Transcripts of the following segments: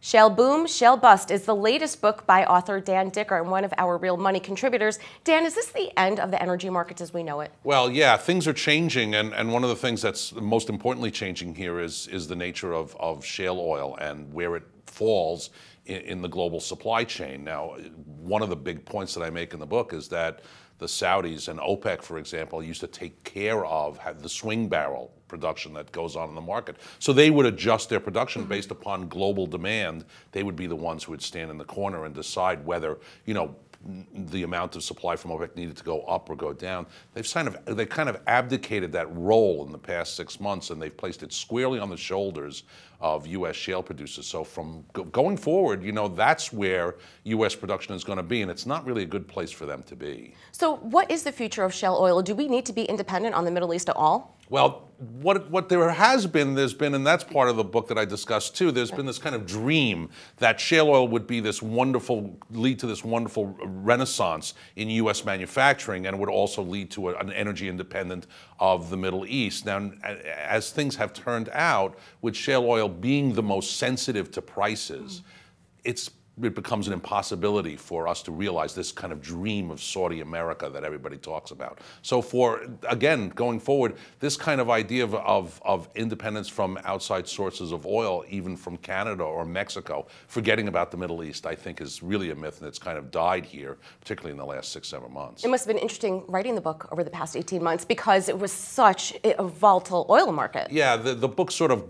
Shale Boom, Shale Bust is the latest book by author Dan Dicker and one of our Real Money contributors. Dan, is this the end of the energy markets as we know it? Well, yeah, things are changing, and one of the things that's most importantly changing here is the nature of shale oil and where it falls in the global supply chain. Now, one of the big points that I make in the book is that the Saudis and OPEC, for example, used to take care of the swing barrel production that goes on in the market. So they would adjust their production based upon global demand. They would be the ones who would stand in the corner and decide whether, the amount of supply from OPEC needed to go up or go down. They kind of abdicated that role in the past 6 months, and they've placed it squarely on the shoulders of U.S. shale producers. So from going forward, that's where U.S. production is going to be, and it's not really a good place for them to be. So what is the future of shale oil? Do we need to be independent on the Middle East at all? Well, what there has been, and that's part of the book that I discussed too, there's been this kind of dream that shale oil would be lead to this wonderful renaissance in U.S. manufacturing, and it would also lead to an energy independent of the Middle East. Now, as things have turned out, with shale oil being the most sensitive to prices, it becomes an impossibility for us to realize this kind of dream of Saudi America that everybody talks about. So again, going forward, this kind of idea of independence from outside sources of oil, even from Canada or Mexico, forgetting about the Middle East, I think is really a myth, and it's kind of died here, particularly in the last 6-7 months. It must have been interesting writing the book over the past 18 months because it was such a volatile oil market. Yeah, the book sort of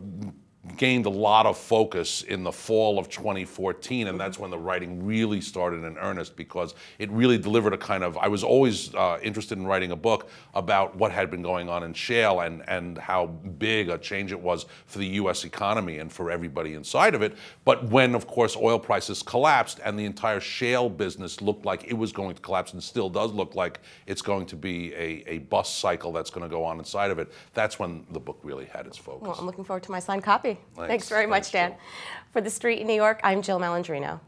gained a lot of focus in the fall of 2014, and that's when the writing really started in earnest, because it really delivered a kind of, I was always interested in writing a book about what had been going on in shale and how big a change it was for the U.S. economy and for everybody inside of it. But when, of course, oil prices collapsed and the entire shale business looked like it was going to collapse, and still does look like it's going to be a bust cycle that's going to go on inside of it, that's when the book really had its focus. Well, I'm looking forward to my signed copy. Thanks very much, Dan. Jill. For TheStreet in New York, I'm Jill Malandrino.